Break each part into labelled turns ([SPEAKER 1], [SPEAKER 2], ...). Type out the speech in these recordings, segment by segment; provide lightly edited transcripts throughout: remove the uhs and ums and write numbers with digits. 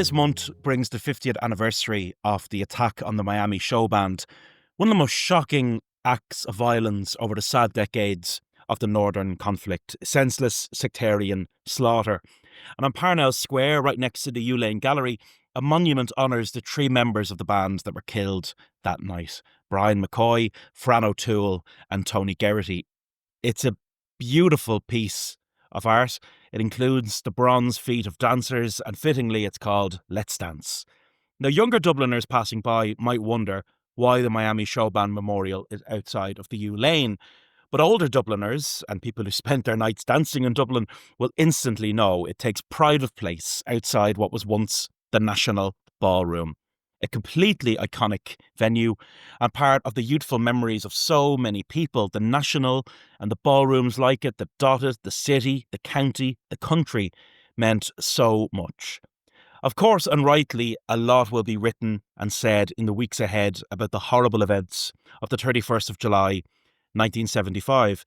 [SPEAKER 1] this month brings the 50th anniversary of the attack on the Miami Showband, one of the most shocking acts of violence over the sad decades of the Northern conflict, senseless sectarian slaughter. And on Parnell Square, right next to the U-Lane Gallery, a monument honours the three members of the band that were killed that night: Brian McCoy, Fran O'Toole and Tony Geraghty. It's a beautiful piece of art. It includes the bronze feet of dancers, and fittingly it's called Let's Dance. Now, younger Dubliners passing by might wonder why the Miami Showband Memorial is outside of the U-Lane, but older Dubliners and people who spent their nights dancing in Dublin will instantly know it takes pride of place outside what was once the National Ballroom. A completely iconic venue and part of the youthful memories of so many people. The National and the ballrooms like it that dotted the city, the county, the country meant so much. Of course, and rightly, a lot will be written and said in the weeks ahead about the horrible events of the 31st of July, 1975.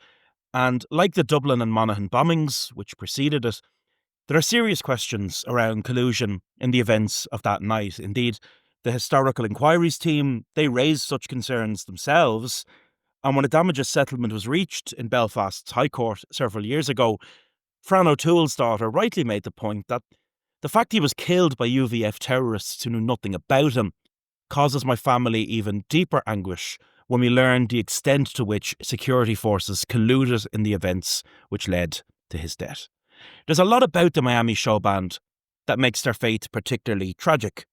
[SPEAKER 1] And like the Dublin and Monaghan bombings, which preceded it, there are serious questions around collusion in the events of that night. Indeed, the Historical Inquiries team, they raised such concerns themselves. And when a damages settlement was reached in Belfast's High Court several years ago, Fran O'Toole's daughter rightly made the point that the fact he was killed by UVF terrorists who knew nothing about him causes my family even deeper anguish when we learned the extent to which security forces colluded in the events which led to his death. There's a lot about the Miami Showband that makes their fate particularly tragic.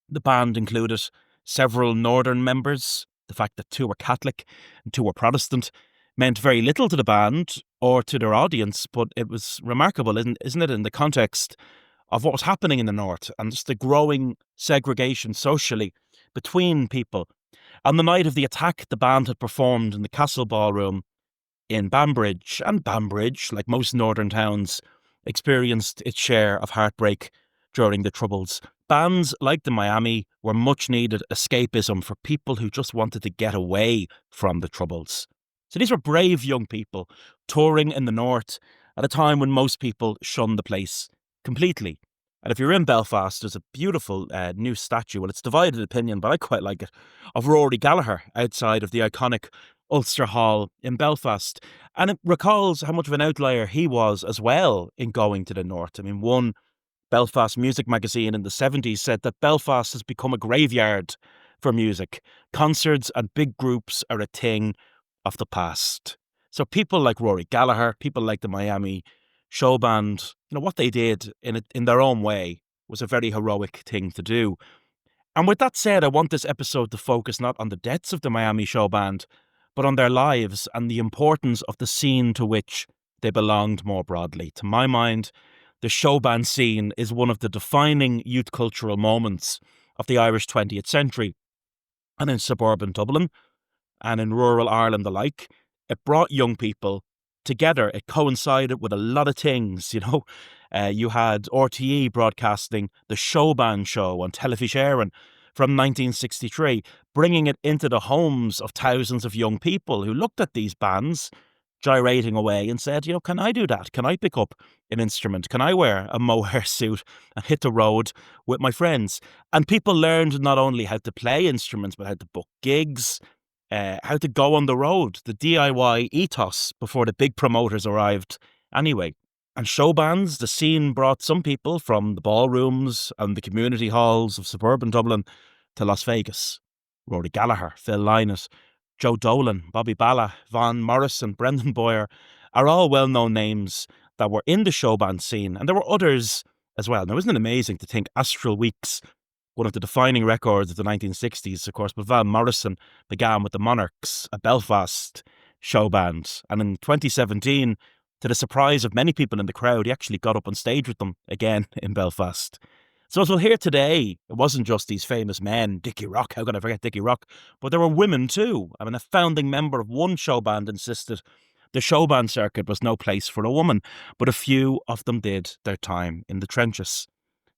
[SPEAKER 1] The band included several Northern members. The fact that two were Catholic and two were Protestant meant very little to the band or to their audience, but it was remarkable, isn't it, in the context of what was happening in the North and just the growing segregation socially between people. On the night of the attack, the band had performed in the Castle Ballroom in Banbridge, and Banbridge, like most northern towns, experienced its share of heartbreak during the Troubles. Bands like the Miami were much needed escapism for people who just wanted to get away from the Troubles. So these were brave young people touring in the North at a time when most people shunned the place completely. And if you're in Belfast, there's a beautiful new statue, well, it's divided opinion, but I quite like it, of Rory Gallagher outside of the iconic Ulster Hall in Belfast. And it recalls how much of an outlier he was as well in going to the North. I mean, one Belfast music magazine in the 70s said that Belfast has become a graveyard for music. Concerts and big groups are a thing of the past. So people like Rory Gallagher, people like the Miami Showband, what they did in their own way was a very heroic thing to do. And with that said, I want this episode to focus not on the deaths of the Miami Showband, but on their lives and the importance of the scene to which they belonged more broadly. To my mind, the Showband scene is one of the defining youth cultural moments of the Irish 20th century. And in suburban Dublin and in rural Ireland alike, it brought young people together. It coincided with a lot of things, You had RTE broadcasting the Showband show on Television from 1963, bringing it into the homes of thousands of young people who looked at these bands gyrating away and said, can I do that? Can I pick up an instrument? Can I wear a Mohair suit and hit the road with my friends? And people learned not only how to play instruments, but how to book gigs, how to go on the road, the DIY ethos before the big promoters arrived anyway. And show bands, the scene brought some people from the ballrooms and the community halls of suburban Dublin to Las Vegas. Rory Gallagher, Phil Lynott, Joe Dolan, Bobby Bala, Van Morrison, Brendan Boyer are all well-known names that were in the Showband scene. And there were others as well. Now, isn't it amazing to think Astral Weeks, one of the defining records of the 1960s, of course, but Van Morrison began with the Monarchs, a Belfast show band. And in 2017, to the surprise of many people in the crowd, he actually got up on stage with them again in Belfast. So as we'll hear today, it wasn't just these famous men, Dickie Rock, how can I forget Dickie Rock? But there were women too. I mean, a founding member of one show band insisted the showband circuit was no place for a woman, but a few of them did their time in the trenches.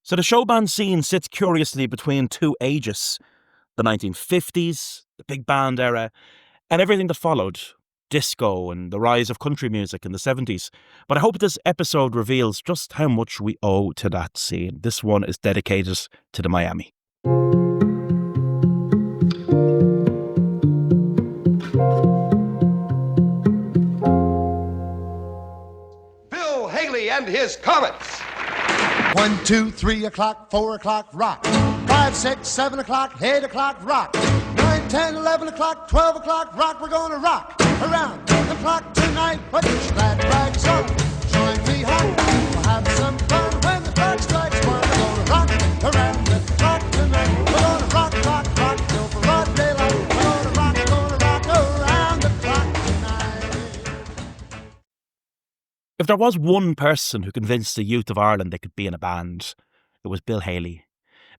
[SPEAKER 1] So the showband scene sits curiously between two ages, the 1950s, the big band era, and everything that followed. disco and the rise of country music in the 70s. But I hope this episode reveals just how much we owe to that scene. This one is dedicated to the Miami.
[SPEAKER 2] Bill Haley and his Comets.
[SPEAKER 3] 1, 2, 3 o'clock, 4 o'clock, rock. 5, 6, 7 o'clock, 8 o'clock, rock. 9, 10, 11 o'clock, 12 o'clock, rock. We're gonna rock around the clock tonight. Put your glad rags on, join me home. We'll have some fun when the clock strikes 1. We're gonna rock around the clock tonight. We're gonna rock, rock, rock till broad daylight. We're gonna rock around the clock tonight.
[SPEAKER 1] If there was one person who convinced the youth of Ireland they could be in a band, it was Bill Haley.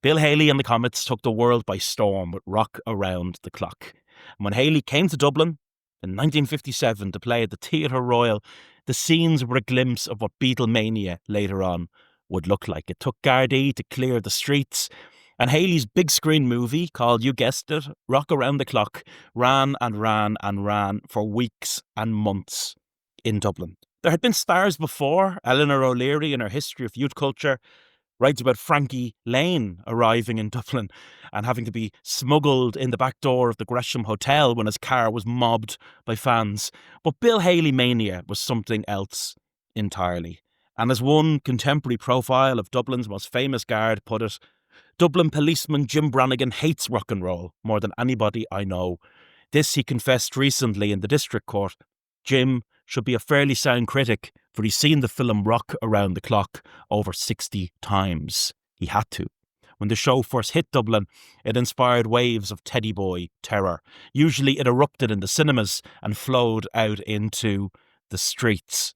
[SPEAKER 1] Bill Haley and the Comets took the world by storm with Rock Around the Clock. And when Haley came to Dublin in 1957 to play at the Theatre Royal, the scenes were a glimpse of what Beatlemania later on would look like. It took Gardaí to clear the streets, and Haley's big screen movie called, you guessed it, Rock Around the Clock, ran and ran and ran for weeks and months in Dublin. There had been stars before. Eleanor O'Leary in her History of Youth Culture writes about Frankie Lane arriving in Dublin and having to be smuggled in the back door of the Gresham Hotel when his car was mobbed by fans. But Bill Haley mania was something else entirely. And as one contemporary profile of Dublin's most famous guard put it, Dublin policeman Jim Brannigan hates rock and roll more than anybody I know. This he confessed recently in the district court. Jim should be a fairly sound critic, for he's seen the film Rock Around the Clock over 60 times. He had to. When the show first hit Dublin, it inspired waves of Teddy Boy terror. Usually it erupted in the cinemas and flowed out into the streets.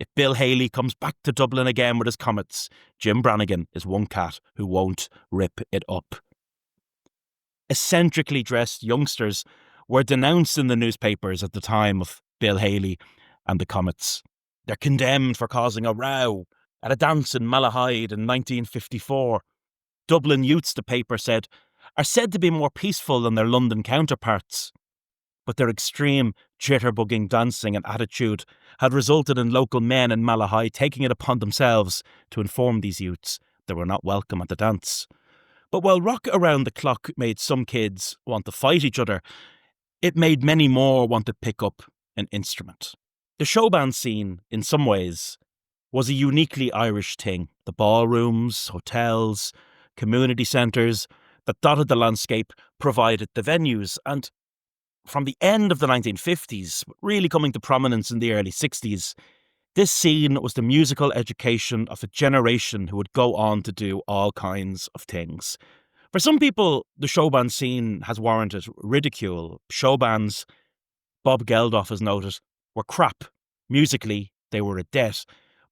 [SPEAKER 1] If Bill Haley comes back to Dublin again with his Comets, Jim Brannigan is one cat who won't rip it up. Eccentrically dressed youngsters were denounced in the newspapers at the time of Bill Haley and the Comets. They're condemned for causing a row at a dance in Malahide in 1954. Dublin youths, the paper said, are said to be more peaceful than their London counterparts. But their extreme jitterbugging dancing and attitude had resulted in local men in Malahide taking it upon themselves to inform these youths they were not welcome at the dance. But while Rock Around the Clock made some kids want to fight each other, it made many more want to pick up an instrument. The showband scene, in some ways, was a uniquely Irish thing. The ballrooms, hotels, community centres that dotted the landscape provided the venues. And from the end of the 1950s, really coming to prominence in the early 60s, this scene was the musical education of a generation who would go on to do all kinds of things. For some people, the showband scene has warranted ridicule. Showbands, Bob Geldof has noted, were crap. Musically, they were a debt.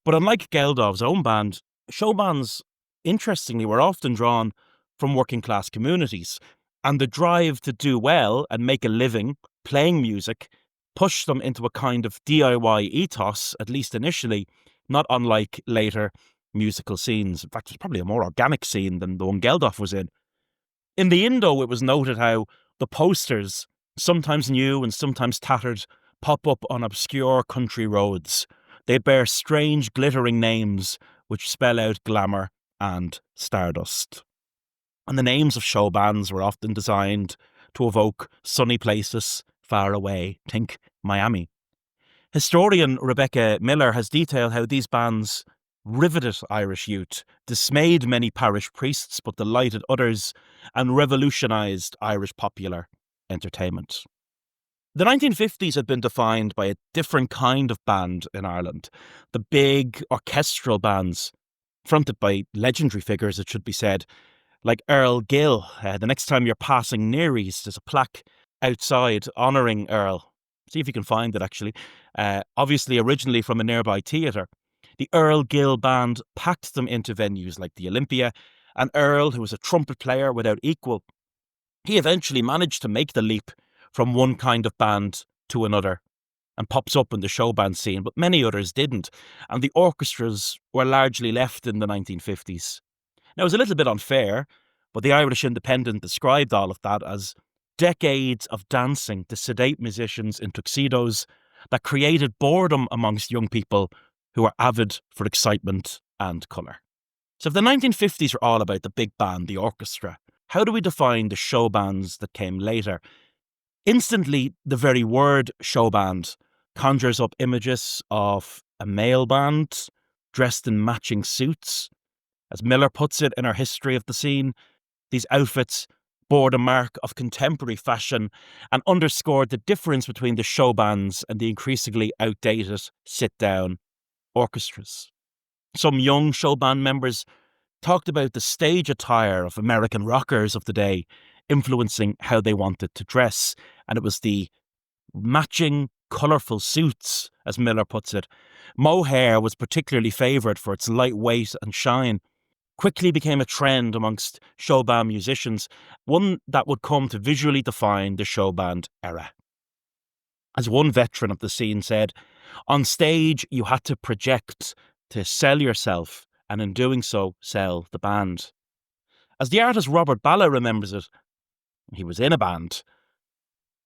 [SPEAKER 1] But unlike Geldof's own band, showbands, interestingly, were often drawn from working class communities. And the drive to do well and make a living playing music pushed them into a kind of DIY ethos, at least initially, not unlike later musical scenes. In fact, it was probably a more organic scene than the one Geldof was in. In the Indo, it was noted how the posters, sometimes new and sometimes tattered, pop up on obscure country roads. They bear strange glittering names which spell out glamour and stardust. And the names of show bands were often designed to evoke sunny places far away. Think Miami. Historian Rebecca Miller has detailed how these bands riveted Irish youth, dismayed many parish priests but delighted others, and revolutionised Irish popular entertainment. The 1950s had been defined by a different kind of band in Ireland. The big orchestral bands, fronted by legendary figures, it should be said, like Earl Gill. The next time you're passing near East, there's a plaque outside honouring Earl. See if you can find it, actually. Obviously, originally from a nearby theatre. The Earl Gill Band packed them into venues like the Olympia, and Earl, who was a trumpet player without equal, he eventually managed to make the leap from one kind of band to another and pops up in the showband scene, but many others didn't, and the orchestras were largely left in the 1950s. Now, it was a little bit unfair, but the Irish Independent described all of that as decades of dancing to sedate musicians in tuxedos that created boredom amongst young people who are avid for excitement and colour. So if the 1950s were all about the big band, the orchestra, how do we define the show bands that came later? Instantly, the very word show band conjures up images of a male band dressed in matching suits. As Miller puts it in her history of the scene, these outfits bore the mark of contemporary fashion and underscored the difference between the show bands and the increasingly outdated sit-down orchestras. Some young show band members talked about the stage attire of American rockers of the day influencing how they wanted to dress, and it was the matching colourful suits, as Miller puts it. Mohair was particularly favoured for its lightweight and shine. Quickly became a trend amongst showband musicians, one that would come to visually define the showband era. As one veteran of the scene said, on stage you had to project to sell yourself, and in doing so, sell the band. As the artist Robert Balla remembers it, he was in a band.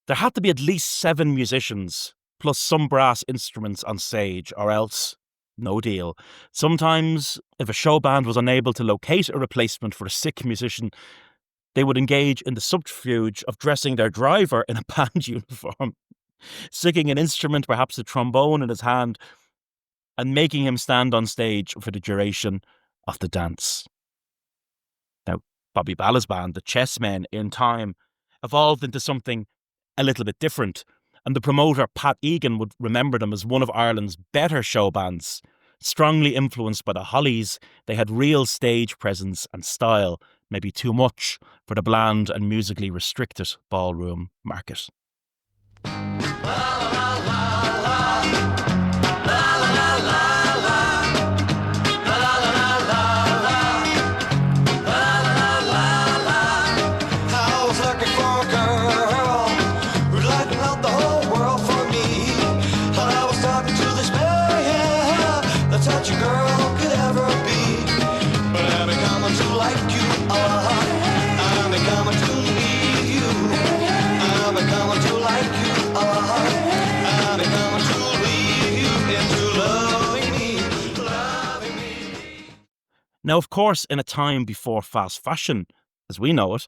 [SPEAKER 1] There had to be at least 7 musicians, plus some brass instruments on stage, or else no deal. Sometimes, if a show band was unable to locate a replacement for a sick musician, they would engage in the subterfuge of dressing their driver in a band uniform, sticking an instrument, perhaps a trombone, in his hand, and making him stand on stage for the duration of the dance. Now, Bobby Balla's band, the Chessmen, in time, evolved into something a little bit different, and the promoter Pat Egan would remember them as one of Ireland's better show bands. Strongly influenced by the Hollies, they had real stage presence and style, maybe too much for the bland and musically restricted ballroom market. Now, of course, in a time before fast fashion, as we know it,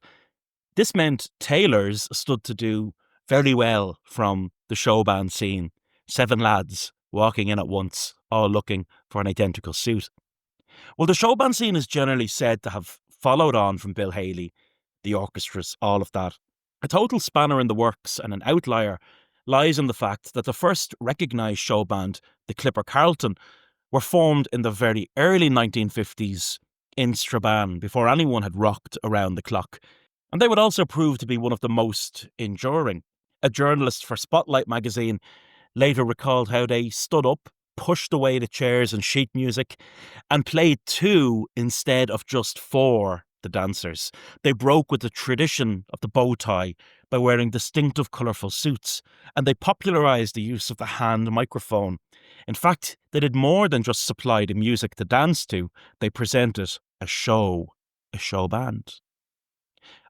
[SPEAKER 1] this meant tailors stood to do very well from the showband scene. 7 lads walking in at once, all looking for an identical suit. Well, the showband scene is generally said to have followed on from Bill Haley, the orchestras, all of that. A total spanner in the works and an outlier lies in the fact that the first recognised showband, the Clipper Carlton, were formed in the very early 1950s in Strabane, before anyone had rocked around the clock. And they would also prove to be one of the most enduring. A journalist for Spotlight magazine later recalled how they stood up, pushed away the chairs and sheet music, and played 2 instead of just 4 the dancers. They broke with the tradition of the bow tie by wearing distinctive colourful suits, and they popularised the use of the hand microphone. In fact, they did more than just supply the music to dance to. They presented a show band.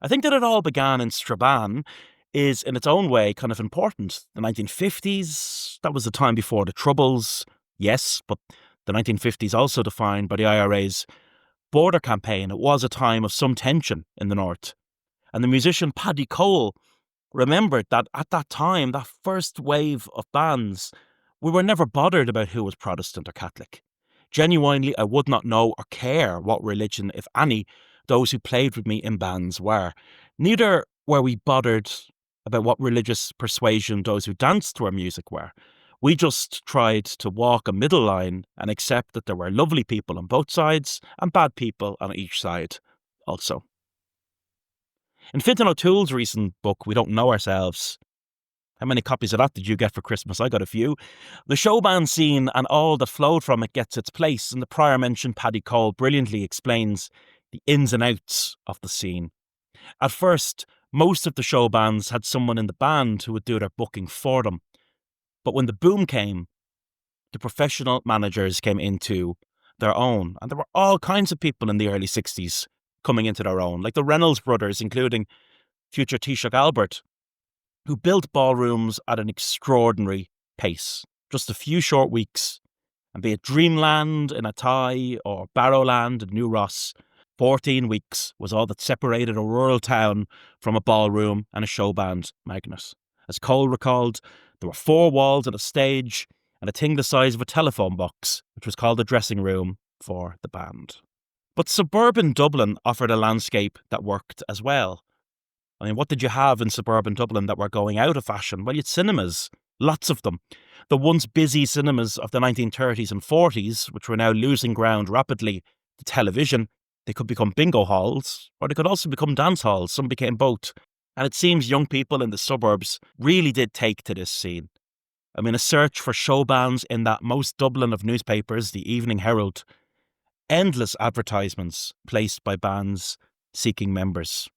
[SPEAKER 1] I think that it all began in Strabane is, in its own way, kind of important. The 1950s, that was the time before the Troubles, yes, but the 1950s also defined by the IRA's border campaign. It was a time of some tension in the north. And the musician Paddy Cole remembered that at that time, that first wave of bands, we were never bothered about who was Protestant or Catholic. Genuinely, I would not know or care what religion, if any, those who played with me in bands were. Neither were we bothered about what religious persuasion those who danced to our music were. We just tried to walk a middle line and accept that there were lovely people on both sides and bad people on each side also. In Fintan O'Toole's recent book, We Don't Know Ourselves, how many copies of that did you get for Christmas? I got a few. The showband scene and all that flowed from it gets its place, and the prior mentioned Paddy Cole brilliantly explains the ins and outs of the scene. At first, most of the show bands had someone in the band who would do their booking for them. But when the boom came, the professional managers came into their own. And there were all kinds of people in the early 60s coming into their own, like the Reynolds brothers, including future Taoiseach Albert, who built ballrooms at an extraordinary pace. Just a few short weeks, and be it Dreamland in Athy or Barrowland in New Ross, 14 weeks was all that separated a rural town from a ballroom and a showband magnet. As Cole recalled, there were 4 walls and a stage and a thing the size of a telephone box, which was called a dressing room for the band. But suburban Dublin offered a landscape that worked as well. I mean, what did you have in suburban Dublin that were going out of fashion? Well, you had cinemas, lots of them. The once busy cinemas of the 1930s and 40s, which were now losing ground rapidly to television, they could become bingo halls, or they could also become dance halls. Some became both. And it seems young people in the suburbs really did take to this scene. I mean, a search for show bands in that most Dublin of newspapers, the Evening Herald, endless advertisements placed by bands seeking members.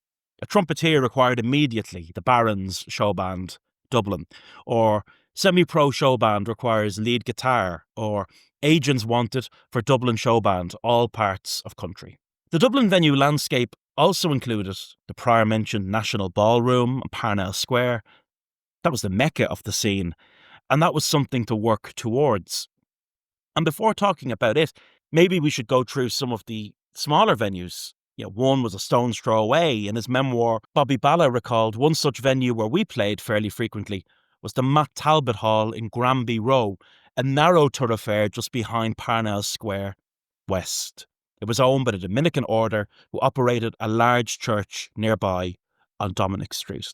[SPEAKER 1] A trumpeter required immediately, the Barons Showband, Dublin, or semi-pro showband requires lead guitar, or agents wanted for Dublin Showband, all parts of country. The Dublin venue landscape also included the prior mentioned National Ballroom and Parnell Square. That was the mecca of the scene, and that was something to work towards. And before talking about it, maybe we should go through some of the smaller venues. One was a stone's throw away. In his memoir, Bobby Balla recalled one such venue where we played fairly frequently was the Matt Talbot Hall in Granby Row, a narrow thoroughfare just behind Parnell Square West. It was owned by the Dominican Order, who operated a large church nearby on Dominic Street.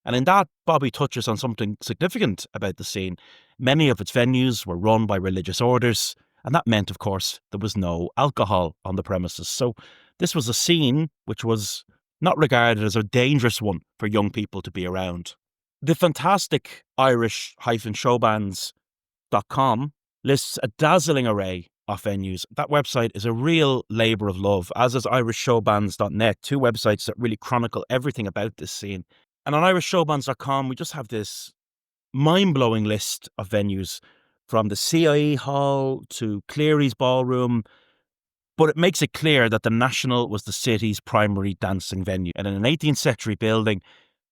[SPEAKER 1] And in that, Bobby touches on something significant about the scene. Many of its venues were run by religious orders, and that meant, of course, there was no alcohol on the premises. So this was a scene which was not regarded as a dangerous one for young people to be around. The fantastic Irish-showbands.com lists a dazzling array of venues. That website is a real labour of love, as is irishshowbands.net, 2 websites that really chronicle everything about this scene. And on irishshowbands.com, we just have this mind-blowing list of venues, from the CIE Hall to Cleary's Ballroom. But it makes it clear that the National was the city's primary dancing venue. And in an 18th century building,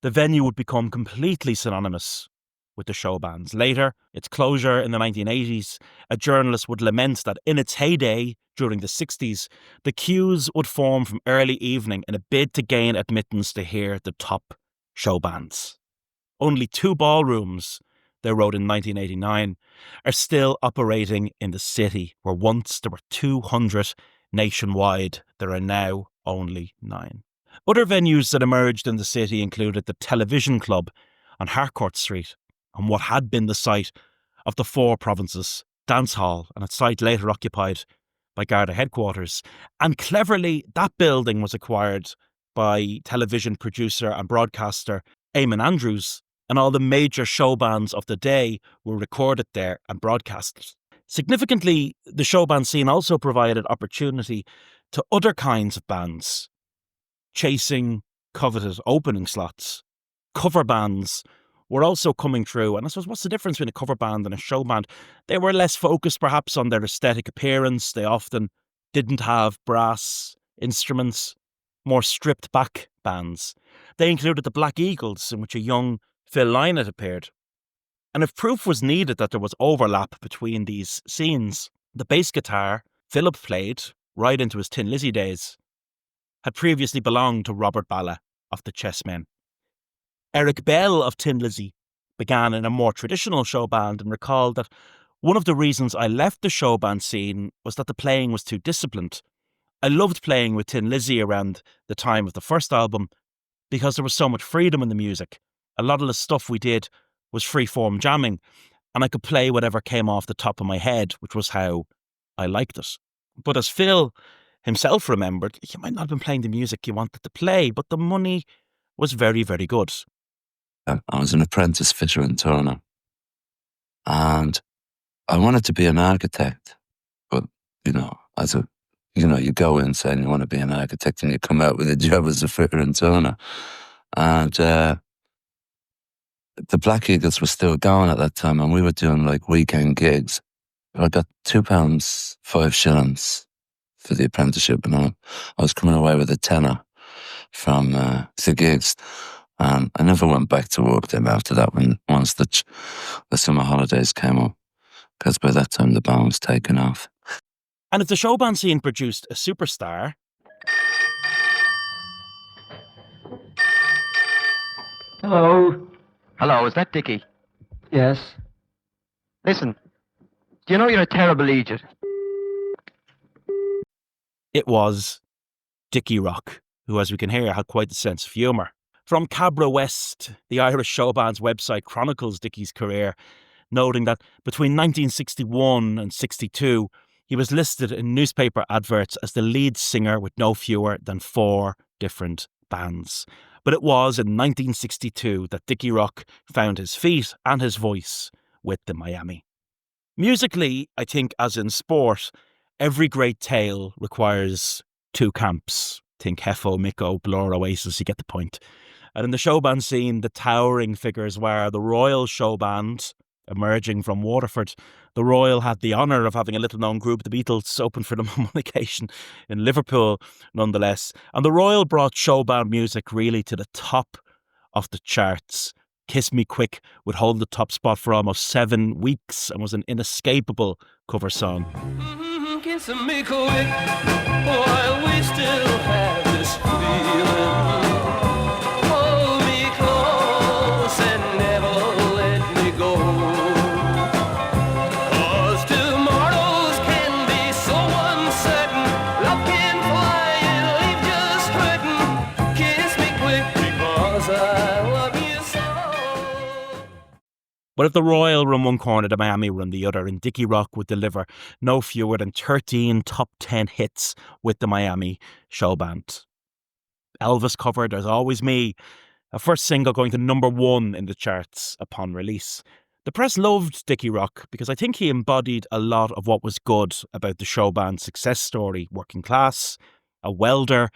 [SPEAKER 1] the venue would become completely synonymous with the show bands. Later, its closure in the 1980s, a journalist would lament that in its heyday, during the 60s, the queues would form from early evening in a bid to gain admittance to hear the top show bands. Only 2 ballrooms, they wrote in 1989, are still operating in the city, where once there were 200 nationwide. There are now only 9. Other venues that emerged in the city included the Television Club on Harcourt Street, on what had been the site of the 4 Provinces Dance Hall, and a site later occupied by Garda headquarters. And cleverly, that building was acquired by television producer and broadcaster Eamon Andrews, and all the major show bands of the day were recorded there and broadcasted. Significantly, the showband scene also provided opportunity to other kinds of bands, chasing coveted opening slots. Cover bands were also coming through, and I suppose what's the difference between a cover band and a show band? They were less focused perhaps on their aesthetic appearance. They often didn't have brass instruments, more stripped back bands. They included the Black Eagles, in which a young Phil Lynott appeared. And if proof was needed that there was overlap between these scenes, the bass guitar Philip played right into his Tin Lizzy days had previously belonged to Robert Balla of the Chessmen. Eric Bell of Tin Lizzy began in a more traditional show band and recalled that one of the reasons I left the show band scene was that the playing was too disciplined. I loved playing with Tin Lizzy around the time of the first album because there was so much freedom in the music. A lot of the stuff we did was free-form jamming, and I could play whatever came off the top of my head, which was how I liked it. But as Phil himself remembered, you might not have been playing the music you wanted to play, but the money was very, very good.
[SPEAKER 4] I was an apprentice fitter and turner, and I wanted to be an architect. But, you go in saying you want to be an architect and you come out with a job as a fitter and turner. And the Black Eagles were still going at that time, and we were doing like weekend gigs. I got £2, 5 shillings for the apprenticeship, and I was coming away with a tenner from the gigs. And I never went back to work there after that once the summer holidays came up, because by that time the band was taken off.
[SPEAKER 1] And if the Showband Scene produced a superstar,
[SPEAKER 5] Hello.
[SPEAKER 6] Hello, is that Dickie?
[SPEAKER 5] Yes.
[SPEAKER 6] Listen, do you know you're a terrible idiot?
[SPEAKER 1] it was Dickie Rock, who, as we can hear, had quite a sense of humour. From Cabra West, the Irish Showband's website chronicles Dickie's career, noting that between 1961 and 62, he was listed in newspaper adverts as the lead singer with no fewer than 4 different bands. But it was in 1962 that Dickie Rock found his feet and his voice with the Miami. Musically, I think, as in sport, every great tale requires 2 camps. Think Hefo, Miko, Blur, Oasis, you get the point. And in the Showband Scene, the towering figures were the Royal Showband, emerging from Waterford. The Royal had the honour of having a little-known group, the Beatles, open for them on one occasion in Liverpool, nonetheless. And the Royal brought showband music really to the top of the charts. Kiss Me Quick would hold the top spot for almost 7 weeks and was an inescapable cover song.
[SPEAKER 7] Kiss me quick while we still have this feeling. Hold me close and never let me go. 'Cause tomorrows can be so uncertain. Love can fly and leave just hurting. Kiss me quick because I love you so.
[SPEAKER 1] But if the Royal were in one corner, the Miami were in the other, and Dickie Rock would deliver no fewer than 13 top 10 hits with the Miami Showband. Elvis covered There's Always Me, a first single going to number 1 in the charts upon release. The press loved Dickie Rock because I think he embodied a lot of what was good about the Showband success story. Working class, a welder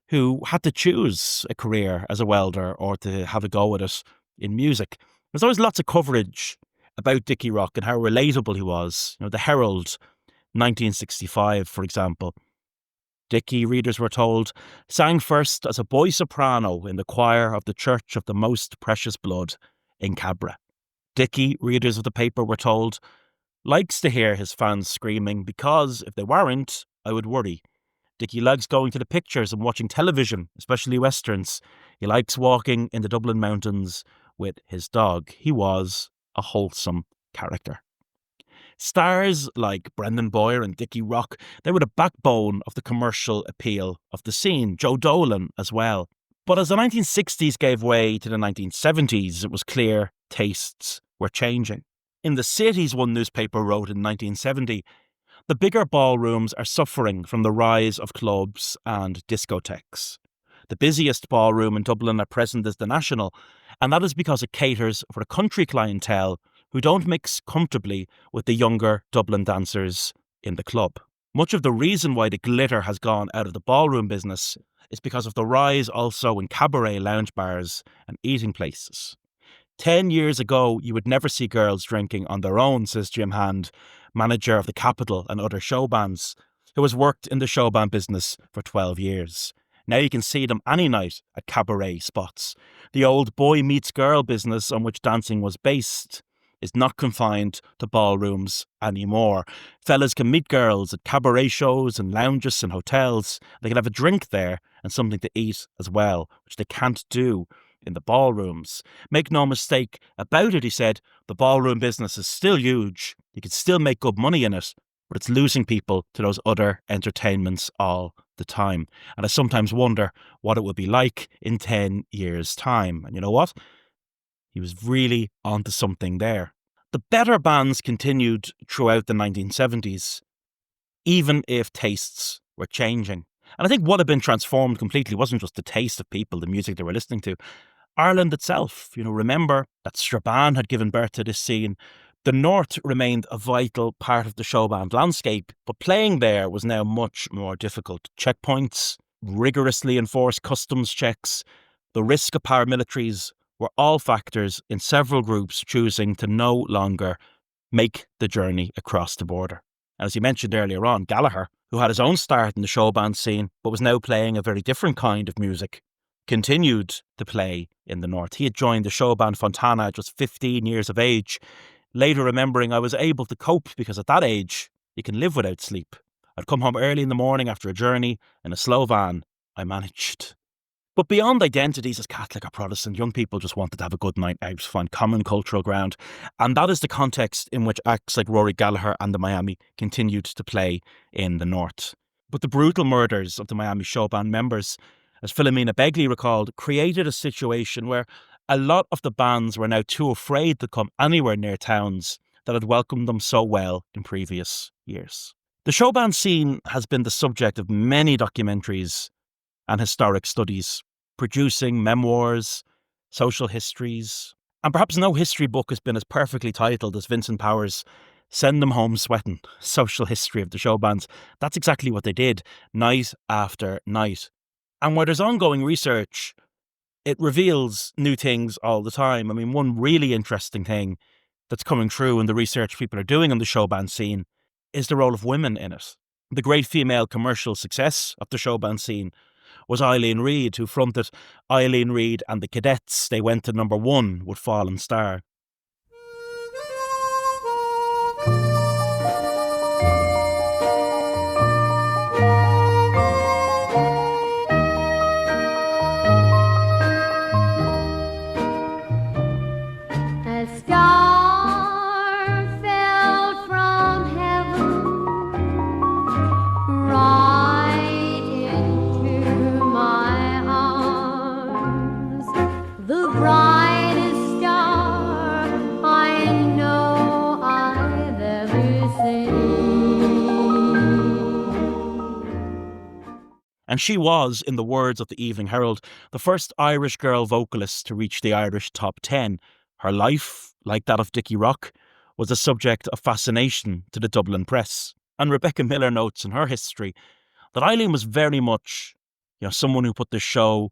[SPEAKER 1] who had to choose a career as a welder or to have a go at it in music. There's always lots of coverage about Dickie Rock and how relatable he was. You know, the Herald, 1965, for example. Dickie, readers were told, sang first as a boy soprano in the choir of the Church of the Most Precious Blood in Cabra. Dickie, readers of the paper were told, likes to hear his fans screaming because if they weren't, I would worry. Dickie likes going to the pictures and watching television, especially westerns. He likes walking in the Dublin mountains with his dog. He was a wholesome character. Stars like Brendan Boyer and Dickie Rock, they were the backbone of the commercial appeal of the scene. Joe Dolan as well. But as the 1960s gave way to the 1970s, it was clear tastes were changing. In the Cities, one newspaper wrote in 1970, the bigger ballrooms are suffering from the rise of clubs and discotheques. The busiest ballroom in Dublin at present is the National, and that is because it caters for a country clientele who don't mix comfortably with the younger Dublin dancers in the club. Much of the reason why the glitter has gone out of the ballroom business is because of the rise also in cabaret lounge bars and eating places. 10 years ago, you would never see girls drinking on their own, says Jim Hand, manager of the Capitol and other show bands, who has worked in the showband business for 12 years. Now you can see them any night at cabaret spots. The old boy meets girl business on which dancing was based is not confined to ballrooms anymore. Fellas can meet girls at cabaret shows and lounges and hotels. They can have a drink there and something to eat as well, which they can't do in the ballrooms. Make no mistake about it, he said, the ballroom business is still huge. You can still make good money in it, but it's losing people to those other entertainments all the time. And I sometimes wonder what it would be like in 10 years' time. And you know what? He was really onto something there. The better bands continued throughout the 1970s, even if tastes were changing. And I think what had been transformed completely wasn't just the taste of people, the music they were listening to. Ireland itself, remember that Strabane had given birth to this scene. The North remained a vital part of the showband landscape, but playing there was now much more difficult. Checkpoints, rigorously enforced customs checks, the risk of paramilitaries were all factors in several groups choosing to no longer make the journey across the border. And as you mentioned earlier on, Gallagher, who had his own start in the showband scene, but was now playing a very different kind of music, continued to play in the north. He had joined the Showband Fontana at just 15 years of age, later remembering, I was able to cope because at that age, you can live without sleep. I'd come home early in the morning after a journey in a slow van. I managed. But beyond identities as Catholic or Protestant, young people just wanted to have a good night out, find common cultural ground. And that is the context in which acts like Rory Gallagher and the Miami continued to play in the north. But the brutal murders of the Miami Showband members, as Philomena Begley recalled, created a situation where a lot of the bands were now too afraid to come anywhere near towns that had welcomed them so well in previous years. The Showband scene has been the subject of many documentaries and historic studies, producing memoirs, social histories, and perhaps no history book has been as perfectly titled as Vincent Power's Send Them Home Sweatin', Social History of the Showbands. That's exactly what they did, night after night. And where there's ongoing research, it reveals new things all the time. I mean, one really interesting thing that's coming through in the research people are doing on the Showband scene is the role of women in it. The great female commercial success of the Showband scene was Eileen Reid, who fronted Eileen Reid and the Cadets. They went to #1 with Fallen Star.
[SPEAKER 8] A star fell from heaven right into my arms. The brightest star I know I've ever seen.
[SPEAKER 1] And she was, in the words of the Evening Herald, the first Irish girl vocalist to reach the Irish top 10. Her life, like that of Dickie Rock, was a subject of fascination to the Dublin press. And Rebecca Miller notes in her history that Eileen was very much, someone who put the show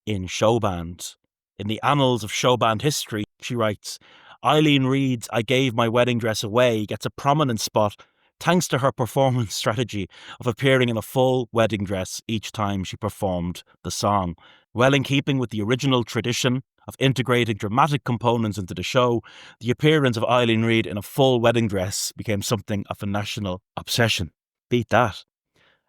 [SPEAKER 1] in Showband. In the annals of Showband history, she writes, Eileen Reid's I Gave My Wedding Dress Away gets a prominent spot thanks to her performance strategy of appearing in a full wedding dress each time she performed the song. Well in keeping with the original tradition of integrating dramatic components into the show, the appearance of Eileen Reid in a full wedding dress became something of a national obsession. Beat that.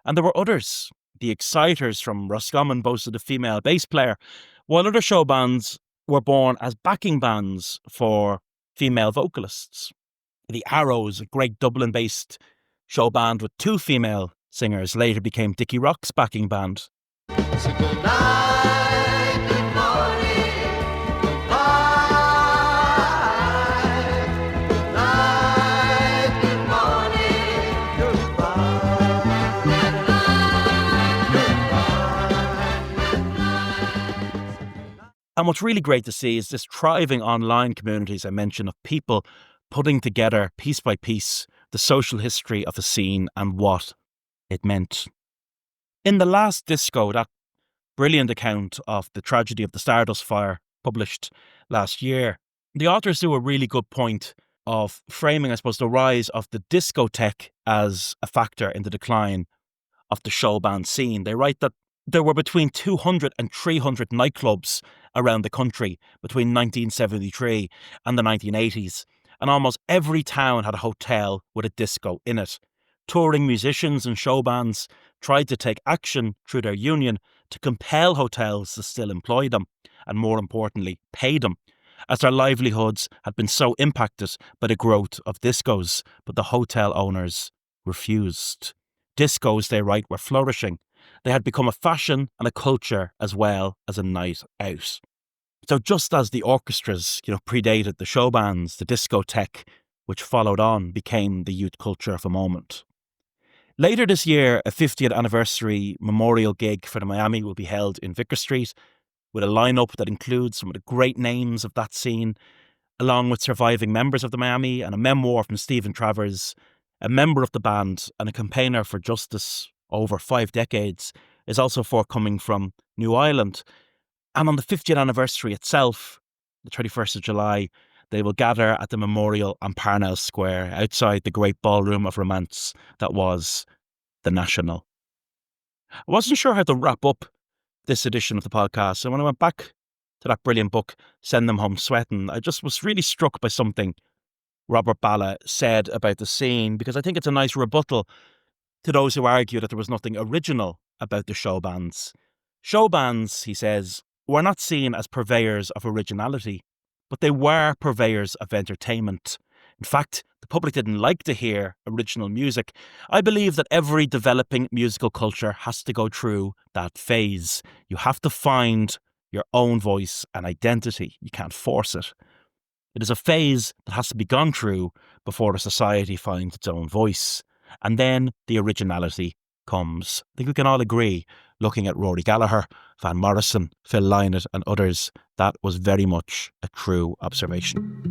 [SPEAKER 1] And there were others. The Exciters from Roscommon boasted a female bass player, while other show bands were born as backing bands for female vocalists. The Arrows, a great Dublin-based show band with 2 female singers, later became Dickie Rock's backing band.
[SPEAKER 3] So good night, good morning, goodbye. Good night, good morning, goodbye. Good night.
[SPEAKER 1] And what's really great to see is this thriving online communities I mentioned of people putting together piece by piece the social history of a scene and what it meant. In The Last Disco, that brilliant account of the tragedy of the Stardust Fire published last year, the authors do a really good point of framing, I suppose, the rise of the discotheque as a factor in the decline of the showband scene. They write that there were between 200 and 300 nightclubs around the country between 1973 and the 1980s. And almost every town had a hotel with a disco in it. Touring musicians and show bands tried to take action through their union to compel hotels to still employ them, and more importantly, pay them, as their livelihoods had been so impacted by the growth of discos, but the hotel owners refused. Discos, they write, were flourishing. They had become a fashion and a culture as well as a night out. So just as the orchestras, predated the show bands, the discotheque, which followed on, became the youth culture of a moment. Later this year, a 50th anniversary memorial gig for the Miami will be held in Vicar Street, with a lineup that includes some of the great names of that scene, along with surviving members of the Miami, and a memoir from Stephen Travers, a member of the band and a campaigner for justice over 5 decades, is also forthcoming from New Ireland. And on the 50th anniversary itself, the 31st of July, they will gather at the memorial on Parnell Square, outside the great ballroom of romance that was the National. I wasn't sure how to wrap up this edition of the podcast. And when I went back to that brilliant book, Send Them Home Sweating, I just was really struck by something Robert Balla said about the scene, because I think it's a nice rebuttal to those who argue that there was nothing original about the show bands. Show bands, he says, were not seen as purveyors of originality, but they were purveyors of entertainment. In fact, the public didn't like to hear original music. I believe that every developing musical culture has to go through that phase. You have to find your own voice and identity. You can't force it. It is a phase that has to be gone through before a society finds its own voice. And then the originality comes. I think we can all agree, looking at Rory Gallagher, Van Morrison, Phil Lynott and others, that was very much a true observation.